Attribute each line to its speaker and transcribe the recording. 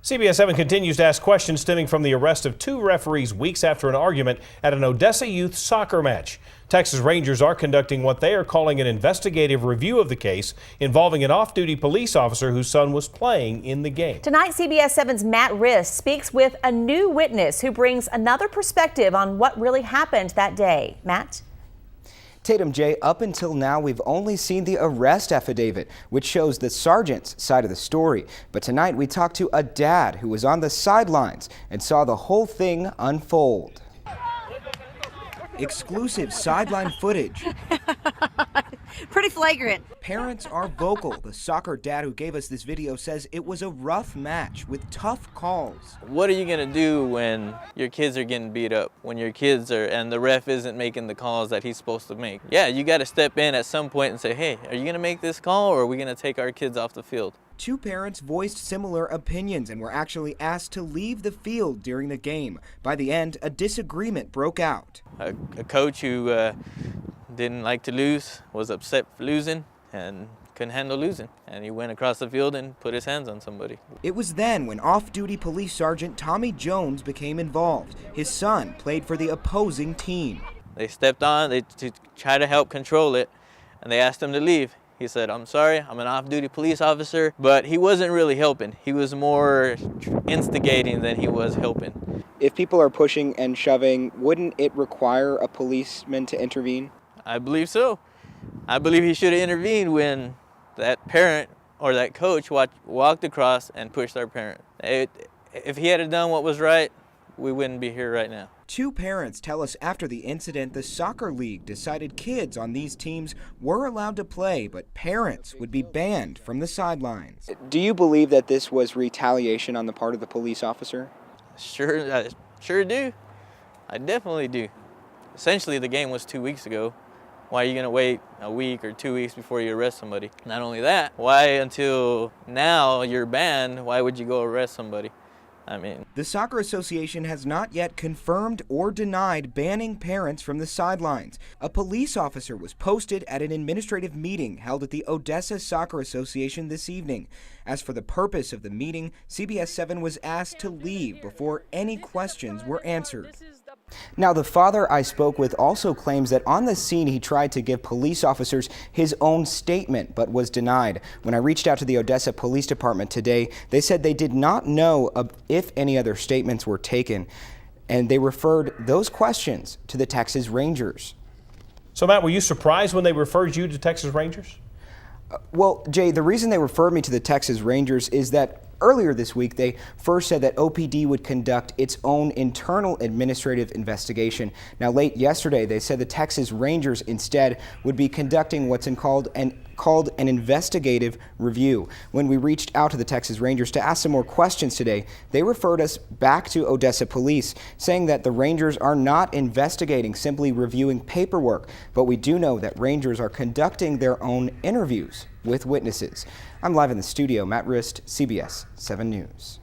Speaker 1: CBS 7 continues to ask questions stemming from the arrest of two referees weeks after an argument at an Odessa youth soccer match. Texas Rangers are conducting what they are calling an investigative review of the case involving an off-duty police officer whose son was playing in the game.
Speaker 2: Tonight, CBS 7's Matt Rist speaks with a new witness who brings another perspective on what really happened that day. Matt?
Speaker 3: Tatum, Jay, up until now, we've only seen the arrest affidavit, which shows the sergeant's side of the story. But tonight, we talked to a dad who was on the sidelines and saw the whole thing unfold. Exclusive sideline footage.
Speaker 4: Pretty flagrant.
Speaker 3: Parents are vocal. The soccer dad who gave us this video says it was a rough match with tough calls.
Speaker 5: What are you going to do when your kids are getting beat up? When your kids are, and the ref isn't making the calls that he's supposed to make? Yeah, you got to step in at some point and say, hey, are you going to make this call or are we going to take our kids off the field?
Speaker 3: Two parents voiced similar opinions and were actually asked to leave the field during the game. By the end, a disagreement broke out.
Speaker 5: A coach who didn't like to lose, was upset for losing, and couldn't handle losing. And he went across the field and put his hands on somebody.
Speaker 3: It was then when off-duty police sergeant Tommy Jones became involved. His son played for the opposing team.
Speaker 5: They stepped on, to try to help control it, and they asked him to leave. He said, I'm sorry, I'm an off-duty police officer, but he wasn't really helping. He was more instigating than he was helping.
Speaker 3: If people are pushing and shoving, wouldn't it require a policeman to intervene?
Speaker 5: I believe so. I believe he should have intervened when that parent or that coach walked across and pushed our parent. If he had done what was right, we wouldn't be here right now.
Speaker 3: Two parents tell us after the incident, the soccer league decided kids on these teams were allowed to play, but parents would be banned from the sidelines. Do you believe that this was retaliation on the part of the police officer?
Speaker 5: I sure do. I definitely do. Essentially, the game was 2 weeks ago. Why are you going to wait a week or 2 weeks before you arrest somebody? Not only that, why until now you're banned, why would you go arrest somebody? The Soccer Association has not yet confirmed or denied banning parents from the sidelines. A police officer was posted at an administrative meeting held at the Odessa Soccer Association this evening. As for the purpose of the meeting, CBS 7 was asked to leave before any questions were answered. Now, the father I spoke with also claims that on the scene he tried to give police officers his own statement, but was denied. When I reached out to the Odessa Police Department today, they said they did not know if any other statements were taken, and they referred those questions to the Texas Rangers.
Speaker 1: So, Matt, were you surprised when they referred you to Texas Rangers?
Speaker 3: Well, Jay, the reason they referred me to the Texas Rangers is that earlier this week, they first said that OPD would conduct its own internal administrative investigation. Now, late yesterday, they said the Texas Rangers instead would be conducting what's called an investigative review. When we reached out to the Texas Rangers to ask some more questions today, they referred us back to Odessa Police, saying that the Rangers are not investigating, simply reviewing paperwork. But we do know that Rangers are conducting their own interviews with witnesses. I'm live in the studio. Matt Rist, CBS 7 News.